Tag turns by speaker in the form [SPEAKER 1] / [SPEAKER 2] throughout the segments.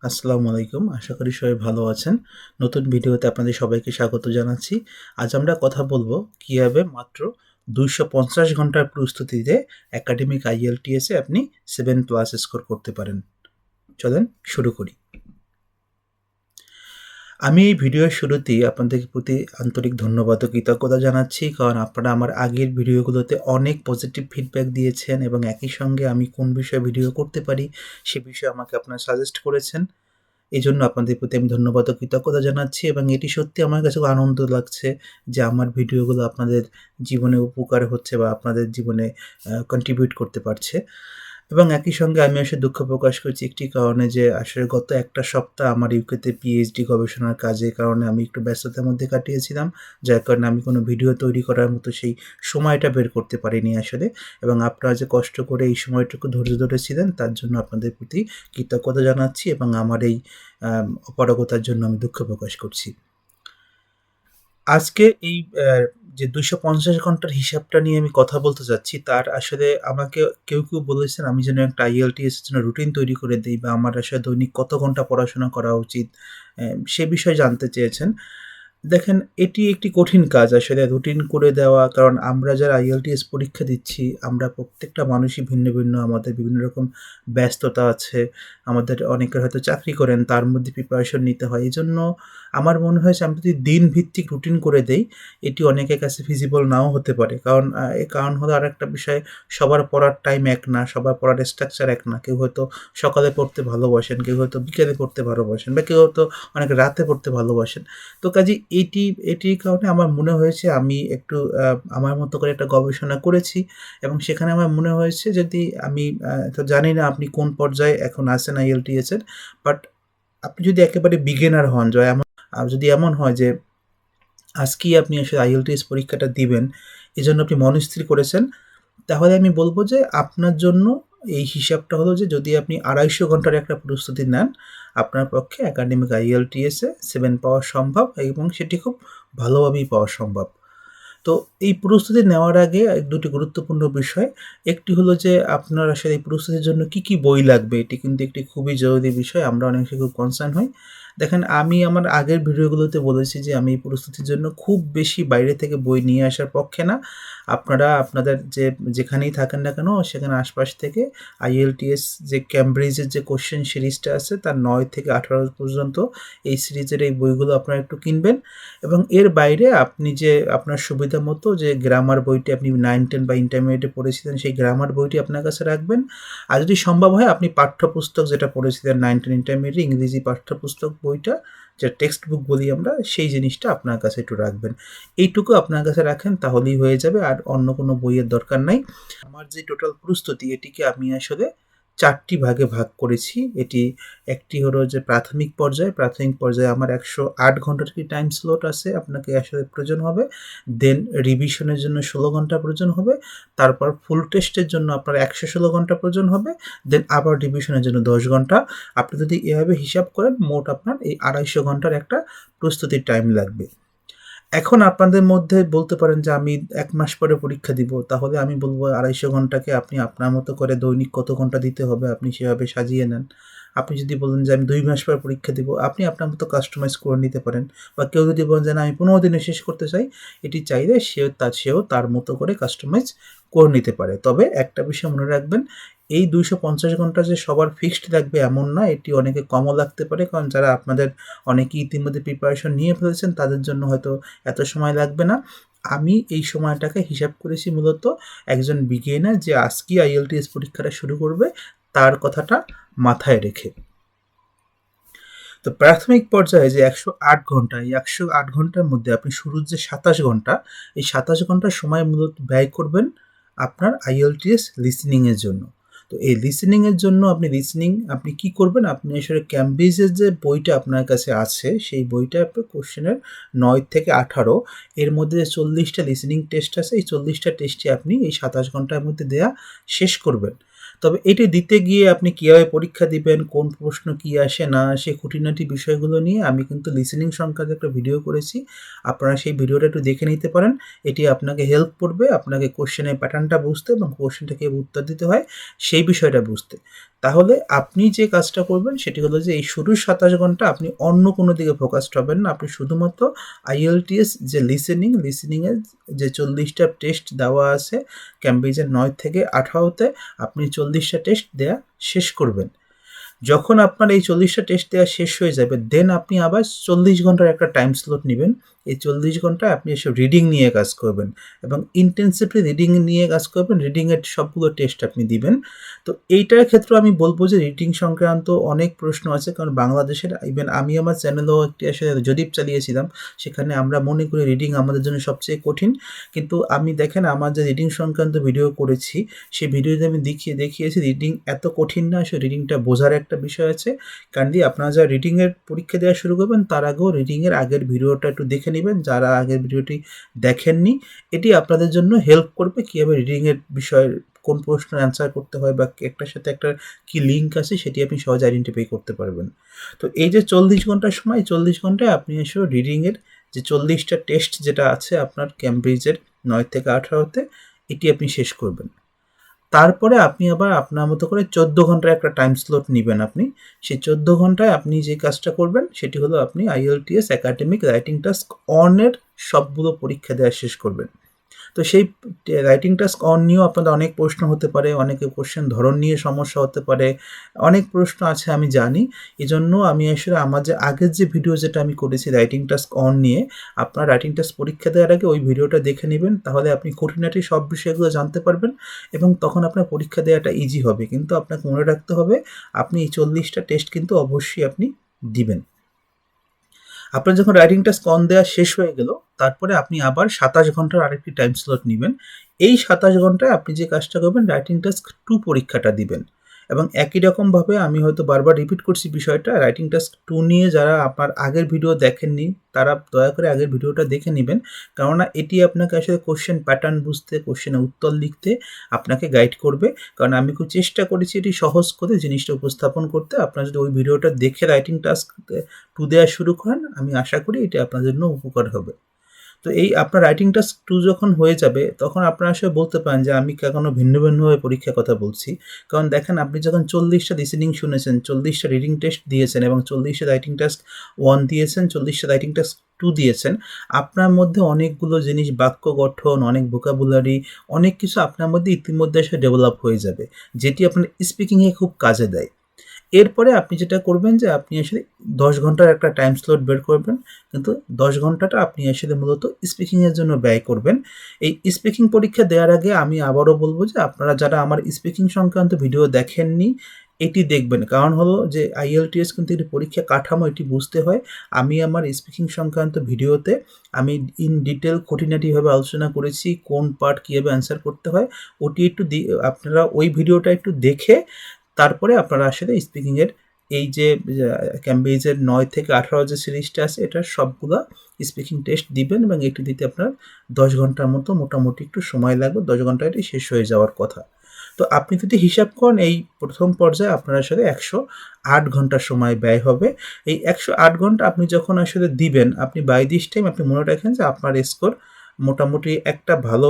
[SPEAKER 1] আসসালামু আলাইকুম। আশা করি সবাই ভালো আছেন। নতুন ভিডিওতে আপনাদের সবাইকে স্বাগত জানাচ্ছি। আজ আমরা কথা বলব কিভাবে মাত্র ২৫০ ঘন্টার প্রস্তুতিতে একাডেমিক IELTS এ আপনি 7+ স্কোর করতে পারেন। চলেন শুরু করি। আমি এই ভিডিওর শুরুতেই আপনাদের প্রতি আন্তরিক ধন্যবাদ ও কৃতজ্ঞতা জানাচ্ছি। কারণ আপনারা আমার আগের ভিডিওগুলোতে অনেক পজিটিভ ফিডব্যাক দিয়েছেন এবং একই সঙ্গে আমি কোন বিষয়ে ভিডিও করতে পারি সে বিষয়ে আমাকে আপনারা সাজেস্ট করেছেন। এজন্য আপনাদের প্রতি আমি ধন্যবাদ ও কৃতজ্ঞতা জানাচ্ছি এবং এটি সত্যি আমার কাছে খুব আনন্দ লাগছে যে আমার ভিডিওগুলো আপনাদের জীবনে উপকার হচ্ছে বা আপনাদের জীবনে কন্ট্রিবিউট করতে পারছে। এবং একই সঙ্গে আমি আসলে দুঃখ প্রকাশ করছি একটি কারণে যে আসলে গত একটা সপ্তাহ আমার ইউকেতে পিএইচডি গবেষণার কাজের কারণে আমি একটু ব্যস্ততার মধ্যে কাটিয়েছিলাম। যার কারণে আমি কোনো ভিডিও তৈরি করার মতো সেই সময়টা বের করতে পারিনি আসলে। এবং আপনারা যে কষ্ট করে এই সময়টুকু ধৈর্য ধরেছিলেন তার জন্য আপনাদের প্রতি কৃতজ্ঞতা জানাচ্ছি এবং আমার এই অপারগতার জন্য আমি দুঃখ প্রকাশ করছি। আজকে এই যে ২৫০ ঘন্টার হিসাবটা নিয়ে আমি কথা বলতে চাচ্ছি, তার আসলে আমাকে কেউ বলেছেন আমি যেন একটা IELTS এর জন্য রুটিন তৈরি করে দেই বা আমার আসলে দৈনিক কত ঘন্টা পড়াশোনা করা উচিত, সে বিষয়ে জানতে চেয়েছেন। দেখেন, এটি একটি কঠিন কাজ আসলে রুটিন করে দেওয়া। কারণ আমরা যারা IELTS পরীক্ষা দিচ্ছি, আমরা প্রত্যেকটা মানুষই ভিন্ন, আমাদের বিভিন্ন রকম ব্যস্ততা আছে। আমাদের অনেকে হয়তো চাকরি করেন, তার মধ্যে প্রিপারেশন নিতে হয়। এজন্য আমার মনে হয়েছে আমি যদি দিনভিত্তিক রুটিন করে দেই, এটি অনেকের কাছে ফিজিবল নাও হতে পারে। কারণ এর কারণ হলো আরেকটা বিষয়, সবার পড়ার টাইম এক না, সবার পড়ার স্ট্রাকচার এক না। কেউ হয়তো সকালে পড়তে ভালোবাসেন, কেউ হয়তো বিকেলে পড়তে ভালোবাসেন বা কেউ হয়তো অনেক রাতে পড়তে ভালোবাসেন। তো কাজেই এটির কারণে আমার মনে হয়েছে আমি একটু আমার মতো করে একটা গবেষণা করেছি এবং সেখানে আমার মনে হয়েছে যদি আমি তো জানি না আপনি কোন পর্যায়ে এখন আছেন IELTS এর, বাট আপনি যদি একেবারে বিগিনার হন, যদি এমন হয় যে আজকেই আপনি আসলে IELTS পরীক্ষাটা দিবেন, এজন্য আপনি মনস্থির করেছেন, তাহলে আমি বলব যে আপনার জন্য এই হিসাবটা হলো যে যদি আপনি ২৫০ ঘন্টার একটা প্রস্তুতি নেন, আপনার পক্ষে একাডেমিক IELTS এ 7 পাওয়া সম্ভব এবং সেটি খুব ভালোভাবেই পাওয়া সম্ভব। তো এই প্রস্তুতি নেওয়ার আগে দুটি গুরুত্বপূর্ণ বিষয়। একটি হলো যে আপনার আসলে এই প্রস্তুতির জন্য কী বই লাগবে? এটি কিন্তু একটি খুবই জরুরি বিষয়। আমরা অনেকে খুব কনসার্ন হই। দেখেন, আমি আমার আগের ভিডিওগুলোতে বলেছি যে আমি এই প্রস্তুতির জন্য খুব বেশি বাইরে থেকে বই নিয়ে আসার পক্ষে না। আপনারা আপনাদের যেখানেই থাকেন না কেন সেখানে আশপাশ থেকে IELTS যে ক্যামব্রিজের যে কোয়েশ্চেন সিরিজটা আছে তার ৯ থেকে ১৮ পর্যন্ত এই সিরিজের এই বইগুলো আপনারা একটু কিনবেন এবং এর বাইরে আপনি যে আপনার সুবিধা মতো যে গ্রামার বইটি আপনি 9-10 বা ইন্টারমিডিয়েটে পড়েছিলেন সেই গ্রামার বইটি আপনার কাছে রাখবেন। আর যদি সম্ভব হয় আপনি পাঠ্যপুস্তক যেটা পড়েছিলেন 9-10 ইন্টারমিডিয়েটে ইংরেজি পাঠ্যপুস্তক বইটা, যে টেক্সট বুক বলি আমরা, সেই জিনিসটা আপনার কাছে একটু রাখবেন। এইটুকু আপনার কাছে রাখেন তাহলেই হয়ে যাবে, আর অন্য কোনো বইয়ের দরকার নাই। আমার যে টোটাল প্রস্তুতি এটিকে আমি আসলে ৪ টি ভাগে ভাগ করেছি। একটি হলো যে প্রাথমিক পর্যায়ে আমার ১০৮ ঘন্টার একটি টাইম স্লট আছে আপনাকে আসলে প্রয়োজন হবে। দেন রিভিশনের জন্য ১৬ ঘন্টা প্রয়োজন হবে। তারপর ফুল টেস্টের জন্য আপনার ১১৬ ঘন্টা প্রয়োজন হবে। দেন আবার রিভিশনের জন্য ১০ ঘন্টা। আপনি যদি এভাবে হিসাব করেন মোট আপনার এই ২৫০ ঘন্টার একটা প্রস্তুতির টাইম লাগবে। এখন আপনাদের মধ্যে বলতে পারেন যে আমি ১ মাস পরে পরীক্ষা দিব। তাহলে আমি বলব ২৫০ ঘন্টাকে আপনি আপনার মতো করে দৈনিক কত ঘন্টা দিতে হবে আপনি সেভাবে সাজিয়ে নেন। আপনি যদি বলেন যে আমি ২ মাস পরে পরীক্ষা দিব, আপনি আপনার মতো কাস্টমাইজ করে নিতে পারেন। বা কেউ যদি বলেন যে না আমি ১৫ দিনে শেষ করতে চাই, এটি চাইলে সেও তার মতো করে কাস্টমাইজ করে নিতে পারে। তবে একটা বিষয় মনে রাখবেন, এই ২৫০ ঘন্টা যে সবার ফিক্সড লাগবে এমন না, এটি অনেকের কমও লাগতে পারে। কারণ যারা আপনাদের অনেকেই ইতিমধ্যে প্রিপারেশন নিয়ে ফেলেছেন তাদের জন্য হয়তো এত সময় লাগবে না। আমি এই সময়টাকে হিসাব করেছি মূলত একজন বিগিনার যে আজকেই IELTS পরীক্ষাটা শুরু করবে তার কথাটা মাথায় রেখে। তো প্রাথমিক পর্যায়ে যে ১০৮ ঘন্টা, এই ১০৮ ঘন্টার মধ্যে আপনি শুরুর যে ২৭ ঘন্টা, এই ২৭ ঘন্টার সময় মূলত ব্যয় করবেন আপনার IELTS লিসেনিং এর জন্য। তো এই লিসেনিং এর জন্য আপনি কি করবেন? আপনি আসলে ক্যামব্রিজের যে বইটা আপনার কাছে আছে, সেই বইটা আপনি কোয়েশ্চেনের ৯ থেকে ১৮ এর মধ্যে যে ৪০ টা লিসেনিং টেস্ট আছে, এই ৪০ টা টেস্টই আপনি এই ২৭ ঘন্টার মধ্যে দেয়া শেষ করবেন। তবে এটি দিতে গিয়ে আপনি কিভাবে পরীক্ষা দিবেন, কোন প্রশ্ন কি আসে না আসে, খুঁটিনাটি বিষয়গুলো নিয়ে আমি কিন্তু লিসেনিং সংক্রান্ত একটা ভিডিও করেছি। আপনারা সেই ভিডিওটা একটু দেখে নিতে পারেন। এটি আপনাকে হেল্প করবে আপনাকে কোয়েশ্চেনের প্যাটার্নটা বুঝতে এবং কোয়েশ্চেনটা কিভাবে উত্তর দিতে হয় সেই বিষয়টা বুঝতে। তাহলে আপনি যে কাজটা করবেন সেটি হলো যে এই শুরুর ২৭ ঘন্টা আপনি অন্য কোনো দিকে ফোকাসড হবেন না। আপনি শুধুমাত্র IELTS যে লিসেনিংয়ের যে ৪০ টা টেস্ট দেওয়া আছে ক্যামব্রিজের ৯ থেকে ১৮ তে আপনি ৪০ টা টেস্ট দেয়া শেষ করবেন। যখন আপনার এই ৪০ টা টেস্ট দেওয়া শেষ হয়ে যাবে, দেন আপনি আবার ৪০ ঘন্টার একটা টাইম স্লট নিবেন। এই ৪০ ঘন্টায় আপনি এসব রিডিং নিয়ে কাজ করবেন এবং ইনটেনসিভলি রিডিং নিয়ে কাজ করবেন। রিডিংয়ের সবগুলো টেস্ট আপনি দিবেন। তো এইটার ক্ষেত্রেও আমি বলব যে রিডিং সংক্রান্ত অনেক প্রশ্ন আছে, কারণ বাংলাদেশের ইভেন আমি আমার চ্যানেলেও একটি আসলে জরিপ চালিয়েছিলাম। সেখানে আমরা মনে করি রিডিং আমাদের জন্য সবচেয়ে কঠিন। কিন্তু আমি দেখেন আমার যে রিডিং সংক্রান্ত ভিডিও করেছি, সেই ভিডিওতে আমি দেখিয়েছি রিডিং এত কঠিন না। আসলে রিডিংটা বোঝার একটা বিষয় আছে। কাইন্ডলি আপনারা যারা রিডিংয়ের পরীক্ষা দেওয়া শুরু করবেন তার আগেও রিডিংয়ের আগের ভিডিওটা একটু দেখে নেবেন। যারা আগের ভিডিওটি দেখেননি, এটি আপনাদের জন্য হেল্প করবে কীভাবে রিডিংয়ের বিষয়ের কোন প্রশ্নের অ্যান্সার করতে হয় বা একটার সাথে একটা কী লিঙ্ক আছে সেটি আপনি সহজে আইডেন্টিফাই করতে পারবেন। তো এই যে ৪০ ঘন্টার সময়, ৪০ ঘন্টায় আপনি আসলে রিডিংয়ের যে ৪০ টা টেস্ট যেটা আছে আপনার ক্যামব্রিজের ৯ থেকে ১৮ তে, এটি আপনি শেষ করবেন। তারপরে আপনি আবার আপনার মতো করে ১৪ ঘন্টার একটা টাইম স্লট নিবেন আপনি। সেই ১৪ ঘন্টায় আপনি যে কাজটা করবেন সেটি হলো আপনি IELTS academic writing task on এর সবগুলো পরীক্ষা দেওয়া শেষ করবেন। তো সেই রাইটিং টাস্ক অন নিয়েও আপনাদের অনেক প্রশ্ন হতে পারে, অনেকে কোশ্চেন ধরন নিয়ে সমস্যা হতে পারে, অনেক প্রশ্ন আছে আমি জানি। এজন্য আমি আসলে আমার যে আগের যে ভিডিও যেটা আমি করেছি রাইটিং টাস্ক অন নিয়ে, আপনার রাইটিং টাস্ক পরীক্ষা দেওয়ার আগে ওই ভিডিওটা দেখে নেবেন। তাহলে আপনি খুঁটিনাটি সব বিষয়গুলো জানতে পারবেন এবং তখন আপনার পরীক্ষা দেওয়াটা ইজি হবে। কিন্তু আপনাকে মনে রাখতে হবে আপনি এই ৪০ টা টেস্ট কিন্তু অবশ্যই আপনি দিবেন। আপনার যখন রাইটিং টাস্ক অন দেওয়া শেষ হয়ে গেল, তারপরে আপনি আবার ২৭ ঘন্টার আরেকটি টাইম স্লট নিবেন। এই ২৭ ঘন্টায় আপনি যে কাজটা করবেন রাইটিং টাস্ক 2 পরীক্ষাটা দিবেন এবং একই রকমভাবে আমি হয়তো বারবার রিপিট করছি বিষয়টা, রাইটিং টাস্ক 2 নিয়ে যারা আপনার আগের ভিডিও দেখেননি তারা দয়া করে আগের ভিডিওটা দেখে নেবেন। কেননা এটি আপনাকে আসলে কোশ্চেন প্যাটার্ন বুঝতে, কোশ্চেনের উত্তর লিখতে আপনাকে গাইড করবে। কারণ আমি খুব চেষ্টা করেছি এটি সহজ করে জিনিসটা উপস্থাপন করতে। আপনারা যদি ওই ভিডিওটা দেখে রাইটিং টাস্ক 2 দেওয়া শুরু করেন, আমি আশা করি এটি আপনার জন্য উপকার হবে। তো এই আপনার রাইটিং টাস্ক 2 যখন হয়ে যাবে, তখন আপনারা আসলে বলতে পারেন যে আমি কেন ভিন্নভাবে পরীক্ষার কথা বলছি। কারণ দেখেন আপনি যখন ৪০ টা লিসেনিং শুনেছেন, ৪০ টা রিডিং টেস্ট দিয়েছেন এবং ৪০ টা রাইটিং টাস্ক 1 দিয়েছেন, ৪০ টা রাইটিং টাস্ক 2 দিয়েছেন, আপনার মধ্যে অনেকগুলো জিনিস, বাক্য গঠন, অনেক ভোকাবুলারি, অনেক কিছু আপনার মধ্যে ইতিমধ্যে আসলে ডেভেলপ হয়ে যাবে, যেটি আপনার স্পিকিংয়ে খুব কাজে দেয়। এরপরে আপনি যেটা করবেন যে আপনি আসলে ১০ ঘন্টার একটা টাইম স্লট বের করবেন। কিন্তু ১০ ঘন্টাটা আপনি আসলে মূলত স্পিকিংয়ের জন্য ব্যয় করবেন। এই স্পিকিং পরীক্ষা দেওয়ার আগে আমি আবারও বলব যে আপনারা যারা আমার স্পিকিং সংক্রান্ত ভিডিও দেখেননি, এটি দেখবেন। কারণ হলো যে IELTS কিন্তু একটি পরীক্ষা কাঠামো, এটি বুঝতে হয়। আমি আমার স্পিকিং সংক্রান্ত ভিডিওতে আমি ইন ডিটেইল খুঁটিনাটিভাবে আলোচনা করেছি, কোন পার্ট কীভাবে অ্যান্সার করতে হয়। ওটি একটু আপনারা ওই ভিডিওটা একটু দেখে তারপরে আপনারা আসলে স্পিকিংয়ের এই যে ক্যামব্রিজের ৯ থেকে ১৮ যে সিরিজটা আছে এটার সবগুলা স্পিকিং টেস্ট দিবেন এবং এটি দিতে আপনার ১০ ঘন্টার মতো মোটামুটি একটু সময় লাগবে। ১০ ঘন্টায় এটি শেষ হয়ে যাওয়ার কথা। তো আপনি যদি হিসাব করেন এই প্রথম পর্যায়ে আপনার আসলে ১০৮ ঘন্টা সময় ব্যয় হবে। এই ১০৮ ঘন্টা আপনি যখন আসলে দিবেন, আপনি বাই দিস টাইম আপনি মনে রাখেন যে আপনার স্কোর মোটামুটি একটা ভালো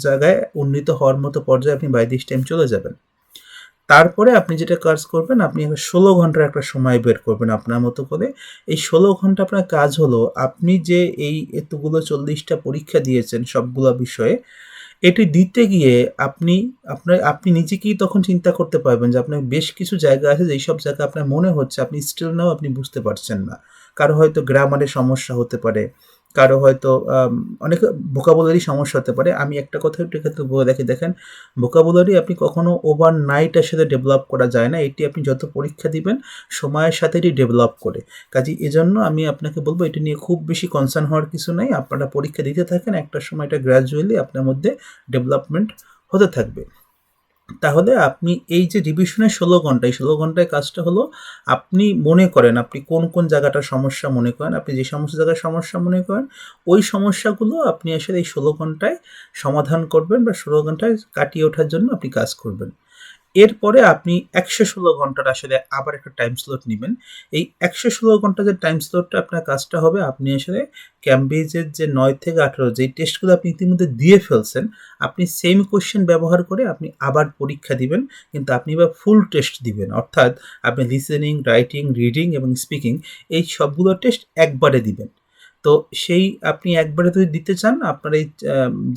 [SPEAKER 1] জায়গায় উন্নীত হওয়ার মতো পর্যায়ে আপনি বাই দিস টাইম চলে যাবেন। তারপরে আপনি যেটা কাজ করবেন, আপনি ১৬ ঘন্টার একটা সময় বের করবেন আপনার মতো করে। এই ১৬ ঘন্টা আপনার কাজ হলো আপনি যে এই এতগুলো ৪০ টা পরীক্ষা দিয়েছেন সবগুলা বিষয়ে, এটি দিতে গিয়ে আপনি নিজেকেই তখন চিন্তা করতে পারবেন যে আপনার বেশ কিছু জায়গা আছে যেইসব জায়গা আপনার মনে হচ্ছে আপনি স্টিল নাও আপনি বুঝতে পারছেন না। কারো হয়তো গ্রামারে সমস্যা হতে পারে, কারো হয়তো অনেক ভোকাবুলারি সমস্যা হতে পারে। আমি একটা কথা একটু এক্ষেত্রে বলে রাখি, দেখেন ভোকাবুলারি আপনি কখনো ওভারনাইট আসলে ডেভেলপ করা যায় না। এটি আপনি যত পরীক্ষা দিবেন সময়ের সাথে এটি ডেভেলপ করে। কাজেই এজন্য আমি আপনাকে বলব এটি নিয়ে খুব বেশি কনসার্ন হওয়ার কিছু নাই। আপনারা পরীক্ষা দিতে থাকেন, একটা সময় এটা গ্র্যাজুয়ালি আপনার মধ্যে ডেভেলপমেন্ট হতে থাকবে। তাহলে আপনি এই যে রিভিশনের ১৬ ঘন্টা, এই ১৬ ঘন্টায় কাজটা হলো আপনি মনে করেন আপনি কোন জায়গাটার সমস্যা মনে করেন, আপনি যে সমস্ত জায়গায় সমস্যা মনে করেন ওই সমস্যাগুলো আপনি আসলে এই ১৬ ঘন্টায় সমাধান করবেন বা ১৬ ঘন্টায় কাটিয়ে ওঠার জন্য আপনি কাজ করবেন। এরপরে আপনি ১১৬ ঘন্টার আসলে আবার একটা টাইম স্লট নিবেন। এই ১১৬ ঘন্টা যে টাইম স্লটটা আপনার কাজটা হবে, আপনি আসলে ক্যামব্রিজের যে ৯ থেকে ১৮ যেই টেস্টগুলো আপনি ইতিমধ্যে দিয়ে ফেলছেন, আপনি সেম কোয়েশ্চেন ব্যবহার করে আপনি আবার পরীক্ষা দিবেন। কিন্তু আপনি এবার ফুল টেস্ট দিবেন। অর্থাৎ আপনি লিসেনিং, রাইটিং, রিডিং এবং স্পিকিং এই সবগুলো টেস্ট একবারে দিবেন। তো সেই আপনি একবারে যদি দিতে চান, আপনার এই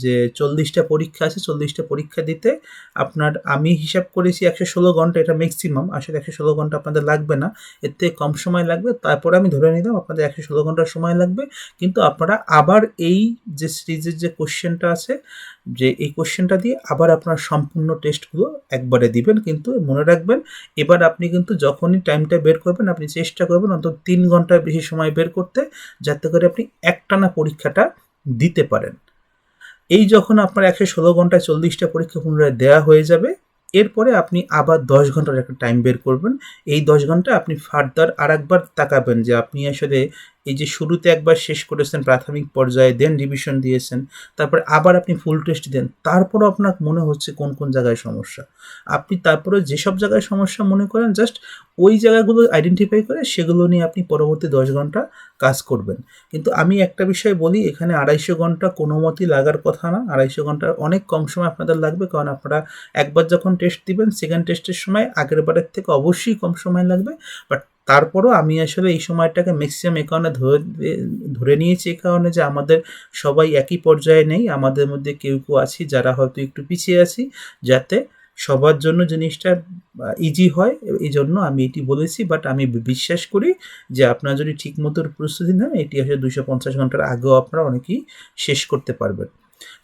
[SPEAKER 1] যে ৪০ টা পরীক্ষা আছে, ৪০ টা পরীক্ষা দিতে আপনার, আমি হিসাব করেছি ১১৬ ঘন্টা, এটা ম্যাক্সিমাম। আসলে ১১৬ ঘন্টা আপনাদের লাগবে না, এর থেকে কম সময় লাগবে। তারপরে আমি ধরে নিলাম আপনাদের ১১৬ ঘন্টা সময় লাগবে। কিন্তু আপনারা আবার এই যে সিরিজের যে কোয়েশ্চেনটা আছে, যে এই কোয়েশ্চেনটা দিয়ে আবার আপনার সম্পূর্ণ টেস্টগুলো একবারে দিবেন। কিন্তু মনে রাখবেন, এবার আপনি কিন্তু যখনই টাইমটা বের করবেন, আপনি চেষ্টা করবেন অন্তত ৩ ঘন্টার বেশি সময় বের করতে, যাতে করে আপনি একটানা পরীক্ষাটা দিতে পারেন। এই যখন আপনার ১১৬ ঘন্টায় ৪০ টা পরীক্ষা পুনরায় দেওয়া হয়ে যাবে, এরপরে আপনি আবার ১০ ঘন্টার একটা টাইম বের করবেন। এই ১০ ঘন্টা আপনি ফার্দার আরেকবার তাকাবেন যে আপনি আসলে এই যে শুরুতে একবার শেষ করেছেন প্রাথমিক পর্যায়ে, দেন রিভিশন দিয়েছেন, তারপরে আবার আপনি ফুল টেস্ট দেন। তারপরও আপনার মনে হচ্ছে কোন জায়গায় সমস্যা। আপনি তারপরে যেসব জায়গায় সমস্যা মনে করেন, জাস্ট ওই জায়গাগুলো আইডেন্টিফাই করে সেগুলো নিয়ে আপনি পরবর্তী ১০ ঘন্টা কাজ করবেন। কিন্তু আমি একটা বিষয় বলি, এখানে ২৫০ ঘন্টা কোনো মতেই লাগার কথা না। ২৫০ ঘন্টার অনেক কম সময় আপনাদের লাগবে। কারণ আপনারা একবার যখন টেস্ট দিবেন, সেকেন্ড টেস্টের সময় আগের বারের থেকে অবশ্যই কম সময় লাগবে। বাট তারপরও আমি আসলে এই সময়টাকে ম্যাক্সিমাম এ কারণে ধরে নিয়েছি, এই কারণে যে আমাদের সবাই একই পর্যায়ে নেই। আমাদের মধ্যে কেউ আছি যারা হয়তো একটু পিছিয়ে আছি, যাতে সবার জন্য জিনিসটা ইজি হয়। এইজন্য আমি এটি বলেছি। বাট আমি বিশ্বাস করি যে আপনারা যদি ঠিকমতো প্রস্তুতি নেন, এটি আসলে ২৫০ ঘন্টার আগেও আপনারা অনেকেই শেষ করতে পারবেন।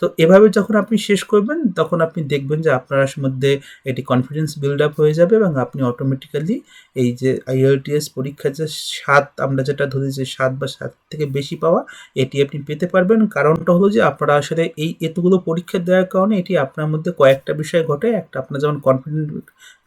[SPEAKER 1] তো এভাবে যখন আপনি শেষ করবেন, তখন আপনি দেখবেন যে আপনার মধ্যে এটি কনফিডেন্স বিল্ড আপ হয়ে যাবে এবং আপনি অটোমেটিক্যালি এই যে IELTS পরীক্ষার যে ৭, আমরা যেটা ধরি যে ৭ বা ৭ থেকে বেশি পাওয়া, এটি আপনি পেতে পারবেন। কারণটা হলো যে আপনারা আসলে এই এতগুলো পরীক্ষা দেওয়ার কারণে এটি আপনার মধ্যে কয়েকটা বিষয় ঘটে। একটা, আপনার যেমন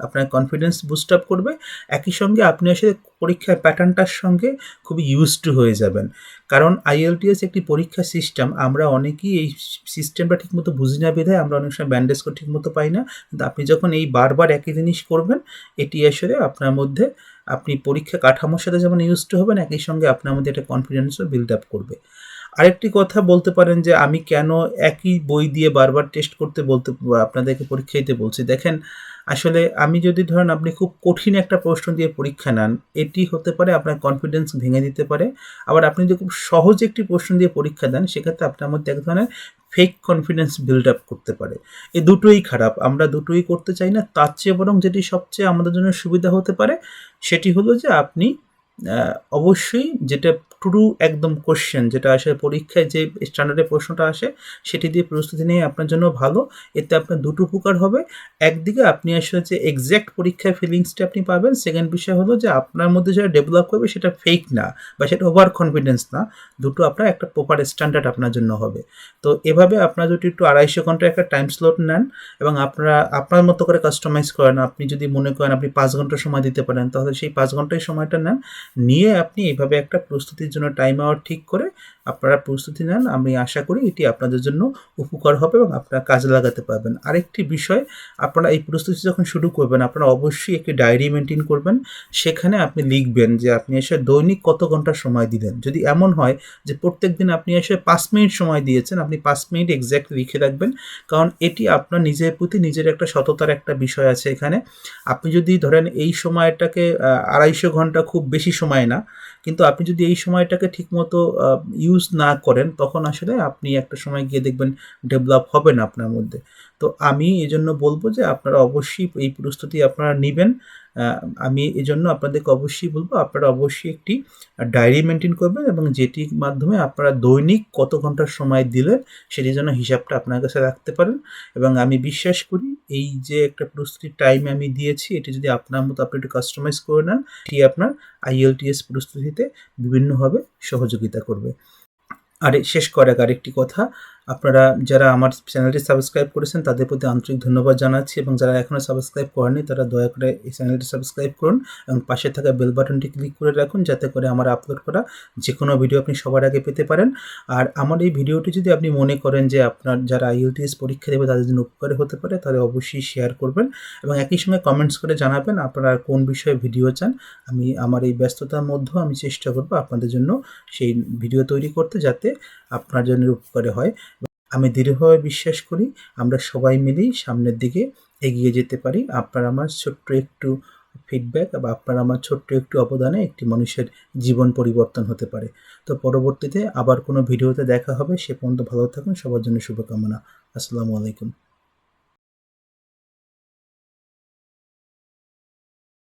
[SPEAKER 1] আপনার কনফিডেন্স বুস্ট আপ করবে। একই সঙ্গে আপনি আসলে পরীক্ষার প্যাটার্নটার সঙ্গে খুবই ইউজড টু হয়ে যাবেন। কারণ IELTS একটি পরীক্ষা সিস্টেম। আমরা অনেকেই এই সিস্টেমটা ঠিকমতো বুঝি না বিধায় আমরা অনেক সময় ব্যান্ডেজ করে ঠিকমতো পাই না। কিন্তু আপনি যখন এই বারবার একই জিনিস করবেন, এটি আসলে আপনার মধ্যে, আপনি পরীক্ষা কাঠামোর সাথে যেমন ইউজড টু হবেন, একই সঙ্গে আপনার মধ্যে একটা কনফিডেন্সও বিল্ড আপ করবে। আরেকটি কথা বলতে পারেন যে আমি কেন একই বই দিয়ে বারবার টেস্ট করতে আপনাদেরকে পরীক্ষা দিতে বলছি। দেখেন, আসলে আমি যদি ধরেন আপনি খুব কঠিন একটা প্রশ্ন দিয়ে পরীক্ষা নেন, এটি হতে পারে আপনার কনফিডেন্স ভেঙে দিতে পারে। আবার আপনি যদি খুব সহজ একটি প্রশ্ন দিয়ে পরীক্ষা দেন, সেক্ষেত্রে আপনার মধ্যে এক ধরনের ফেক কনফিডেন্স বিল্ড আপ করতে পারে। এই দুটোই খারাপ। আমরা দুটোই করতে চাই না। তার চেয়ে বরং যেটি সবচেয়ে আমাদের জন্য সুবিধা হতে পারে, সেটি হলো যে আপনি অবশ্যই যেটা ট্রু একদম কোয়েশ্চেন, যেটা আসলে পরীক্ষায় যে স্ট্যান্ডার্ডের প্রশ্নটা আসে, সেটি দিয়ে প্রস্তুতি নেওয়া আপনার জন্য ভালো। এতে আপনার দুটো উপকার হবে। একদিকে আপনি আসলে যে এক্সাক্ট পরীক্ষায় ফিলিংসটা আপনি পাবেন। সেকেন্ড বিষয় হলো যে আপনার মধ্যে যেটা ডেভেলপ করবে, সেটা ফেক না বা সেটা ওভার কনফিডেন্স না। দুটো আপনার একটা প্রপার স্ট্যান্ডার্ড আপনার জন্য হবে। তো এভাবে আপনারা যদি একটু ২৫০ ঘন্টার একটা টাইম স্লট নেন এবং আপনারা আপনার মতো করে কাস্টমাইজ করেন, আপনি যদি মনে করেন আপনি ৫ ঘন্টা সময় দিতে পারেন, তাহলে সেই ৫ ঘন্টায় সময়টা নেন। নিয়ে আপনি এভাবে একটা প্রস্তুতির জন্য টাইম আওয়ার ঠিক করে আপনারা প্রস্তুতি নেন। আমি আশা করি এটি আপনাদের জন্য উপকার হবে এবং আপনারা কাজে লাগাতে পারবেন। আরেকটি বিষয়, আপনারা এই প্রস্তুতি যখন শুরু করবেন, আপনারা অবশ্যই একটি ডায়েরি মেনটেন করবেন। সেখানে আপনি লিখবেন যে আপনি এসে দৈনিক কত ঘন্টা সময় দিলেন। যদি এমন হয় যে প্রত্যেকদিন আপনি এসে ৫ মিনিট সময় দিয়েছেন, আপনি ৫ মিনিট এক্স্যাক্টলি লিখে রাখবেন। কারণ এটি আপনার নিজের প্রতি নিজের একটা সততার একটা বিষয় আছে এখানে। আপনি যদি ধরেন এই সময়টাকে ২৫০ ঘন্টা খুব বেশি সময় না, কিন্তু আপনি যদি এই সময়টাকে ঠিকমতো ইউজ না করেন, তখন আসলে আপনি একটা সময় গিয়ে দেখবেন ডেভেলপ হবে না আপনার মধ্যে। তো আমি এজন্য বলব যে আপনারা অবশ্যই এই প্রস্তুতি আপনারা নিবেন। আ আমি এজন্য আপনাদেরকে অবশ্যই বলব, আপনারা অবশ্যই একটি ডায়েরি মেইনটেইন করবেন এবং যেটির মাধ্যমে আপনারা দৈনিক কত ঘন্টা সময় দিলেন, সেটির জন্য হিসাবটা আপনার কাছে রাখতে পারেন। এবং আমি বিশ্বাস করি এই যে একটা প্রস্তুতির টাইম আমি দিয়েছি, এটি যদি আপনার মতো আপনি একটু কাস্টমাইজ করে নেন, এটি আপনার IELTS প্রস্তুতিতে বিভিন্নভাবে সহযোগিতা করবে। আর শেষ করার আরেকটি কথা, আপনারা যারা আমার চ্যানেলটি সাবস্ক্রাইব করেছেন তাদের প্রতি আন্তরিক ধন্যবাদ জানাচ্ছি এবং যারা এখনও সাবস্ক্রাইব করেনি তারা দয়া করে এই চ্যানেলটি সাবস্ক্রাইব করুন এবং পাশে থাকা বেল বাটনটি ক্লিক করে রাখুন যাতে করে আমার আপলোড করা যেকোনো ভিডিও আপনি সবার আগে পেতে পারেন। আর আমার এই ভিডিওটি যদি আপনি মনে করেন যে আপনার যারা IELTS পরীক্ষা দেবে তাদের জন্য উপকারী হতে পারে তাহলে অবশ্যই শেয়ার করবেন এবং একই সঙ্গে কমেন্টস করে জানাবেন আপনারা কোন বিষয়ে ভিডিও চান। আমি আমার এই ব্যস্ততার মধ্যেও আমি চেষ্টা করব আপনাদের জন্য সেই ভিডিও তৈরি করতে যাতে আপনার জন্য উপকারী হয়। আমি দৃঢ়ভাবে বিশ্বাস করি আমরা সবাই মিলেই সামনের দিকে এগিয়ে যেতে পারি। আপনার আমার ছোট্ট একটু ফিডব্যাক বা আপনার আমার ছোট্ট একটু অবদানে একটি মানুষের জীবন পরিবর্তন হতে পারে। তো পরবর্তীতে আবার কোনো ভিডিওতে দেখা হবে। সে পর্যন্ত ভালো থাকুন। সবার জন্য শুভকামনা। আসসালামু আলাইকুম।